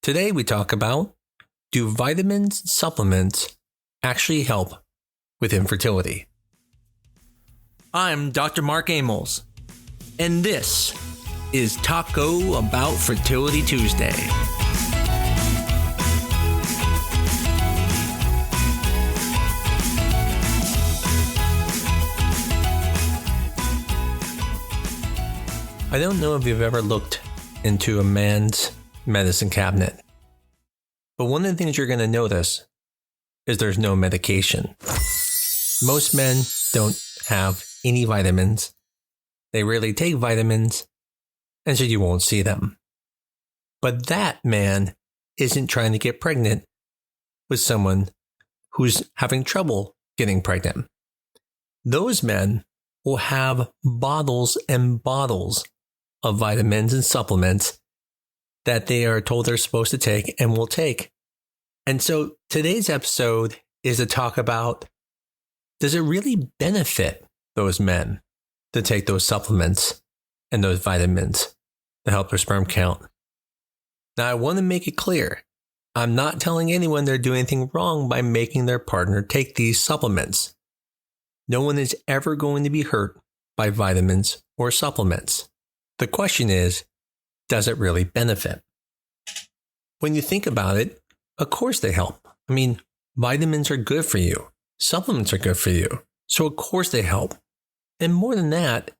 Today we talk about, do vitamins and supplements actually help with infertility? I'm Dr. Mark Amols, and this is Taco Bout Fertility Tuesday. I don't know if you've ever looked into a man's medicine cabinet, but one of the things you're going to notice is there's no medication. Most men don't have any vitamins. They rarely take vitamins, and so you won't see them. But that man isn't trying to get pregnant with someone who's having trouble getting pregnant. Those men will have bottles and bottles of vitamins and supplements that they are told they're supposed to take and will take. And so today's episode is to talk about, does it really benefit those men to take those supplements and those vitamins to help their sperm count? Now, I want to make it clear, I'm not telling anyone they're doing anything wrong by making their partner take these supplements. No one is ever going to be hurt by vitamins or supplements. The question is, does it really benefit? When you think about it, of course they help. I mean, vitamins are good for you. Supplements are good for you. So of course they help. And more than that,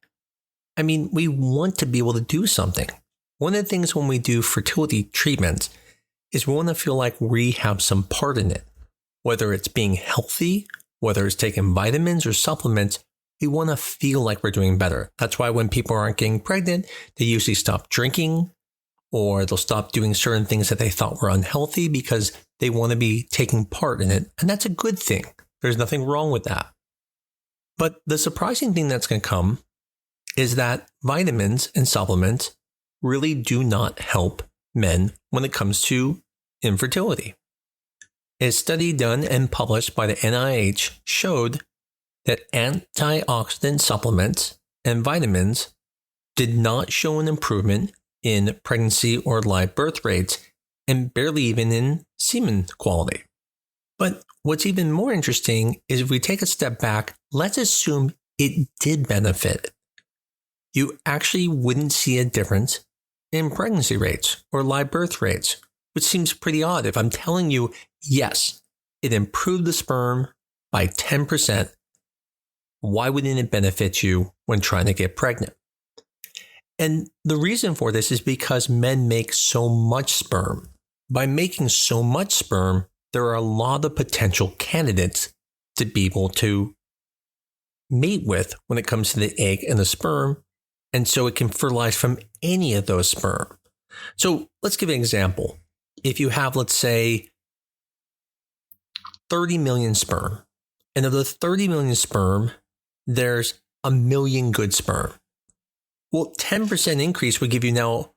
I mean, we want to be able to do something. One of the things when we do fertility treatments is we want to feel like we have some part in it. Whether it's being healthy, whether it's taking vitamins or supplements, we want to feel like we're doing better. That's why when people aren't getting pregnant, they usually stop drinking or they'll stop doing certain things that they thought were unhealthy because they want to be taking part in it. And that's a good thing. There's nothing wrong with that. But the surprising thing that's going to come is that vitamins and supplements really do not help men when it comes to infertility. A study done and published by the NIH showed that antioxidant supplements and vitamins did not show an improvement in pregnancy or live birth rates and barely even in semen quality. But what's even more interesting is if we take a step back, let's assume it did benefit. You actually wouldn't see a difference in pregnancy rates or live birth rates, which seems pretty odd. If I'm telling you, yes, it improved the sperm by 10%, why wouldn't it benefit you when trying to get pregnant? And the reason for this is because men make so much sperm. By making so much sperm, there are a lot of potential candidates to be able to mate with when it comes to the egg and the sperm. And so it can fertilize from any of those sperm. So let's give an example. If you have, let's say, 30 million sperm, and of the 30 million sperm, there's 1 million good sperm. Well, 10% increase would give you now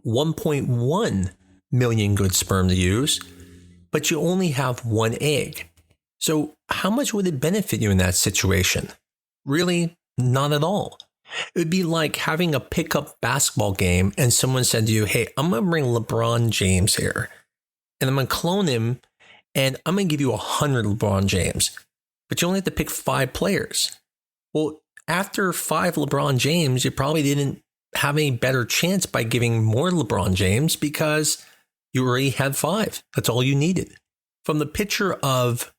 1.1 million good sperm to use, but you only have one egg. So how much would it benefit you in that situation? Really, not at all. It would be like having a pickup basketball game and someone said to you, hey, I'm going to bring LeBron James here and I'm going to clone him and I'm going to give you 100 LeBron James, but you only have to pick 5 players. Well, after 5 LeBron James, you probably didn't have any better chance by giving more LeBron James because you already had 5. That's all you needed. From the picture of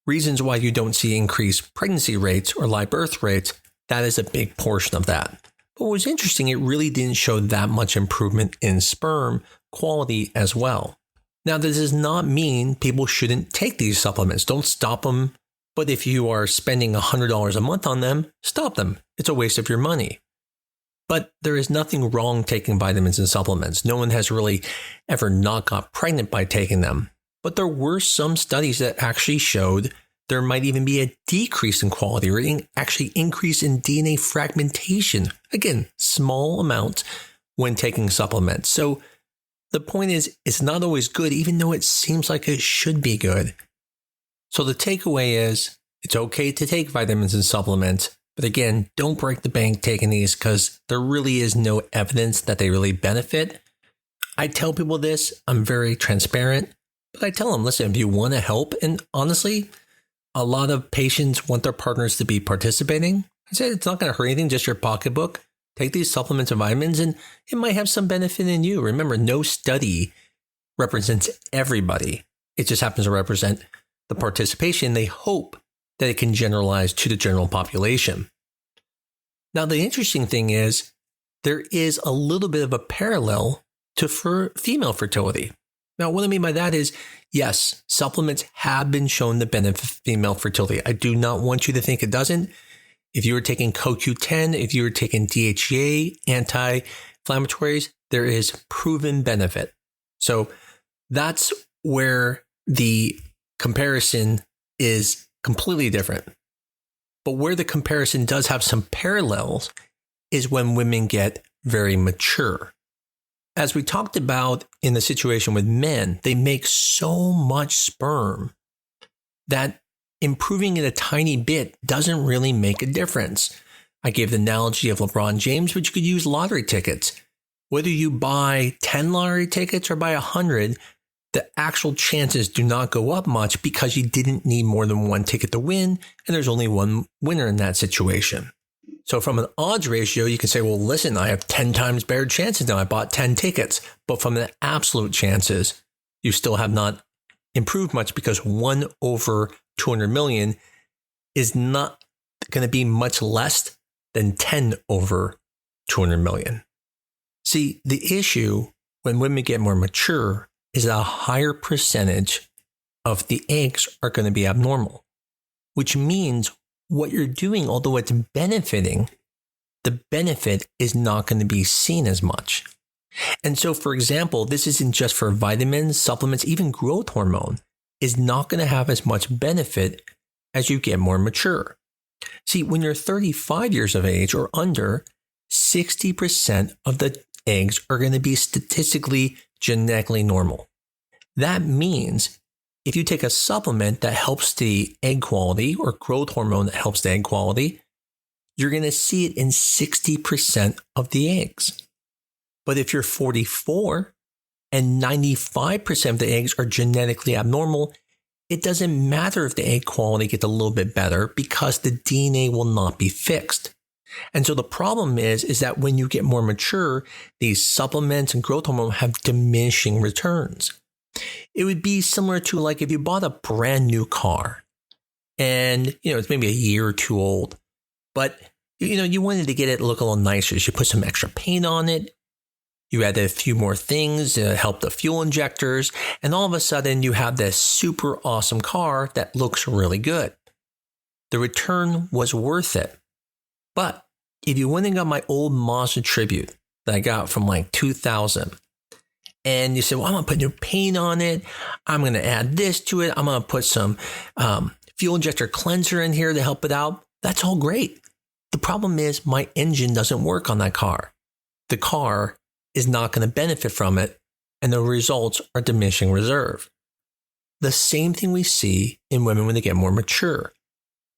reasons why you don't see increased pregnancy rates or live birth rates, that is a big portion of that. But what was interesting, it really didn't show that much improvement in sperm quality as well. Now, this does not mean people shouldn't take these supplements. Don't stop them. But if you are spending $100 a month on them, stop them. It's a waste of your money. But there is nothing wrong taking vitamins and supplements. No one has really ever not got pregnant by taking them. But there were some studies that actually showed there might even be a decrease in quality or actually increase in DNA fragmentation. Again, small amounts when taking supplements. So the point is, it's not always good, even though it seems like it should be good. So the takeaway is, it's okay to take vitamins and supplements, but again, don't break the bank taking these because there really is no evidence that they really benefit. I tell people this, I'm very transparent, but I tell them, listen, if you want to help, and honestly, a lot of patients want their partners to be participating. I said, it's not going to hurt anything, just your pocketbook. Take these supplements and vitamins, and it might have some benefit in you. Remember, no study represents everybody. It just happens to represent the participation. They hope that it can generalize to the general population. Now, the interesting thing is there is a little bit of a parallel to female fertility. Now, what I mean by that is, yes, supplements have been shown to benefit female fertility. I do not want you to think it doesn't. If you were taking CoQ10, if you were taking DHEA, anti-inflammatories, there is proven benefit. So that's where the comparison is completely different. But where the comparison does have some parallels is when women get very mature. As we talked about in the situation with men, they make so much sperm that improving it a tiny bit doesn't really make a difference. I gave the analogy of LeBron James, but you could use lottery tickets. Whether you buy 10 lottery tickets or buy 100, the actual chances do not go up much because you didn't need more than one ticket to win, and there's only one winner in that situation. So from an odds ratio, you can say, well, listen, I have 10 times better chances now. I bought 10 tickets. But from the absolute chances, you still have not improved much because 1 over 200 million is not going to be much less than 10 over 200 million. See, the issue when women get more mature is that a higher percentage of the eggs are going to be abnormal, which means what you're doing, although it's benefiting, the benefit is not going to be seen as much. And so, for example, this isn't just for vitamins, supplements, even growth hormone is not going to have as much benefit as you get more mature. See, when you're 35 years of age or under, 60% of the eggs are going to be statistically genetically normal. That means if you take a supplement that helps the egg quality or growth hormone that helps the egg quality, you're going to see it in 60% of the eggs. But if you're 44 and 95% of the eggs are genetically abnormal, it doesn't matter if the egg quality gets a little bit better because the DNA will not be fixed. And so the problem is that when you get more mature, these supplements and growth hormone have diminishing returns. It would be similar to like if you bought a brand new car and, it's maybe a year or two old, but, you wanted to get it look a little nicer. So you put some extra paint on it. You added a few more things to help the fuel injectors. And all of a sudden you have this super awesome car that looks really good. The return was worth it. But if you went and got my old Mazda Tribute that I got from like 2000, and you say, well, I'm going to put new paint on it. I'm going to add this to it. I'm going to put some fuel injector cleanser in here to help it out. That's all great. The problem is my engine doesn't work on that car. The car is not going to benefit from it, and the results are diminishing reserve. The same thing we see in women when they get more mature.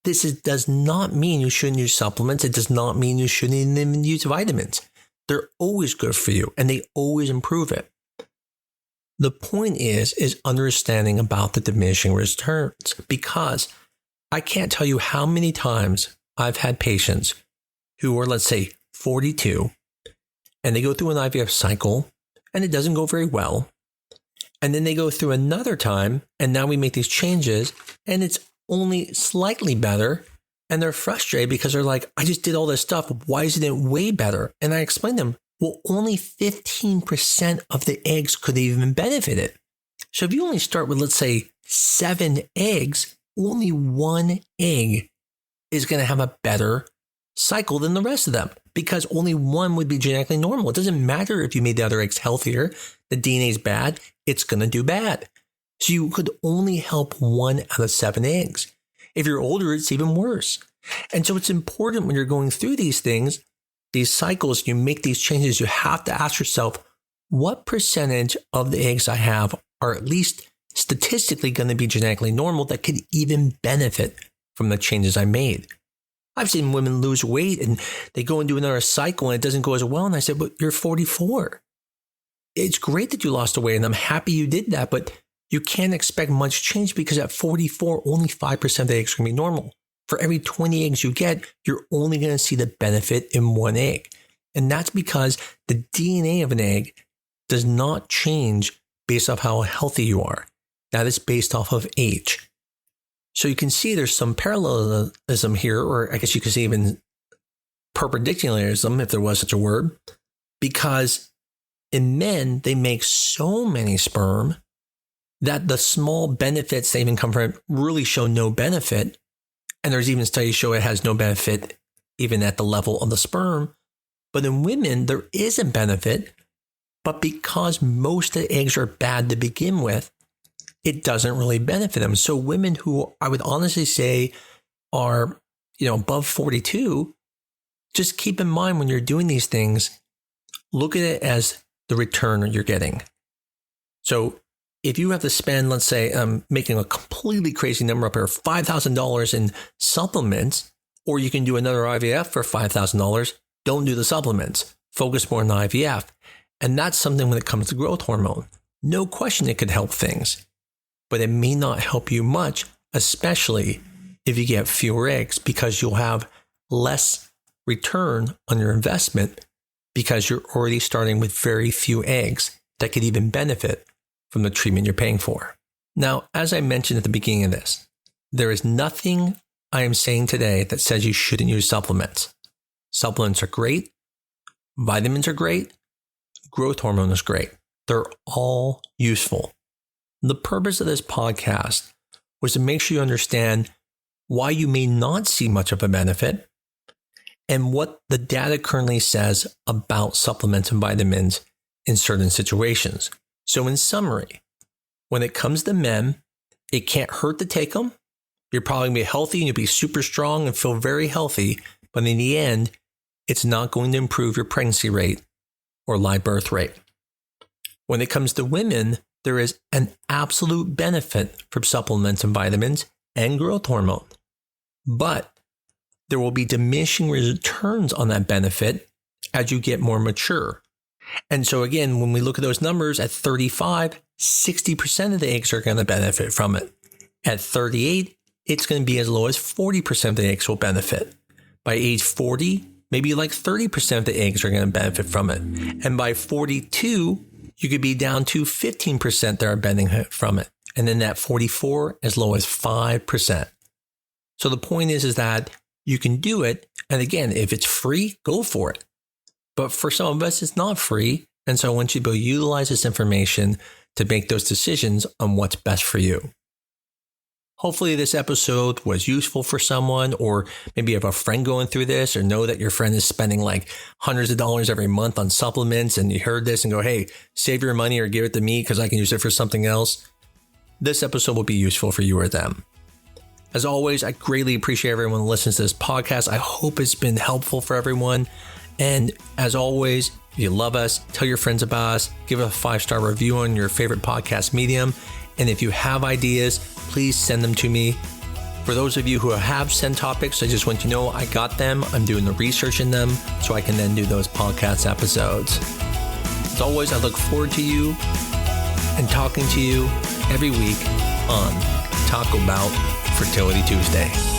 Does not mean you shouldn't use supplements. It does not mean you shouldn't even use vitamins. They're always good for you, and they always improve it. The point is understanding about the diminishing returns, because I can't tell you how many times I've had patients who are, let's say, 42, and they go through an IVF cycle, and it doesn't go very well. And then they go through another time, and now we make these changes, and it's only slightly better. And they're frustrated because they're like, I just did all this stuff. Why isn't it way better? And I explain to them, well, only 15% of the eggs could even benefit it. So if you only start with, let's say, 7 eggs, only 1 egg is going to have a better cycle than the rest of them because only 1 would be genetically normal. It doesn't matter if you made the other eggs healthier. The DNA is bad. It's going to do bad. So you could only help 1 out of 7 eggs. If you're older, it's even worse. And so it's important when you're going through these things, these cycles, you make these changes, you have to ask yourself, what percentage of the eggs I have are at least statistically going to be genetically normal that could even benefit from the changes I made? I've seen women lose weight and they go and do another cycle and it doesn't go as well. And I said, but you're 44. it's great that you lost the weight and I'm happy you did that, but you can't expect much change because at 44, only 5% of the eggs are going to be normal. For every 20 eggs you get, you're only going to see the benefit in one egg. And that's because the DNA of an egg does not change based off how healthy you are. That is based off of age. So you can see there's some parallelism here, or I guess you could say even perpendicularism, if there was such a word, because in men, they make so many sperm that the small benefits that even come from it really show no benefit. And there's even studies show it has no benefit even at the level of the sperm. But in women, there is a benefit, but because most of the eggs are bad to begin with, it doesn't really benefit them. So women who I would honestly say are, above 42, just keep in mind when you're doing these things, look at it as the return you're getting. So if you have to spend, let's say, I'm making a completely crazy number up here, $5,000 in supplements, or you can do another IVF for $5,000, don't do the supplements. Focus more on the IVF. And that's something when it comes to growth hormone. No question it could help things, but it may not help you much, especially if you get fewer eggs, because you'll have less return on your investment because you're already starting with very few eggs that could even benefit from the treatment you're paying for. Now, as I mentioned at the beginning of this, there is nothing I am saying today that says you shouldn't use supplements. Supplements are great. Vitamins are great. Growth hormone is great. They're all useful. The purpose of this podcast was to make sure you understand why you may not see much of a benefit and what the data currently says about supplements and vitamins in certain situations. So in summary, when it comes to men, it can't hurt to take them. You're probably going to be healthy and you'll be super strong and feel very healthy. But in the end, it's not going to improve your pregnancy rate or live birth rate. When it comes to women, there is an absolute benefit from supplements and vitamins and growth hormone. But there will be diminishing returns on that benefit as you get more mature. And so again, when we look at those numbers at 35, 60% of the eggs are going to benefit from it. At 38, it's going to be as low as 40% of the eggs will benefit. By age 40, maybe like 30% of the eggs are going to benefit from it. And by 42, you could be down to 15% that are benefiting from it. And then at 44, as low as 5%. So the point is that you can do it. And again, if it's free, go for it. But for some of us, it's not free. And so I want you to utilize this information to make those decisions on what's best for you. Hopefully this episode was useful for someone, or maybe you have a friend going through this, or know that your friend is spending like hundreds of dollars every month on supplements, and you heard this and go, hey, save your money or give it to me because I can use it for something else. This episode will be useful for you or them. As always, I greatly appreciate everyone who listens to this podcast. I hope it's been helpful for everyone. And as always, if you love us, tell your friends about us, give us a 5-star review on your favorite podcast medium. And if you have ideas, please send them to me. For those of you who have sent topics, I just want you to know I got them. I'm doing the research in them so I can then do those podcast episodes. As always, I look forward to you and talking to you every week on Taco Bout Fertility Tuesday.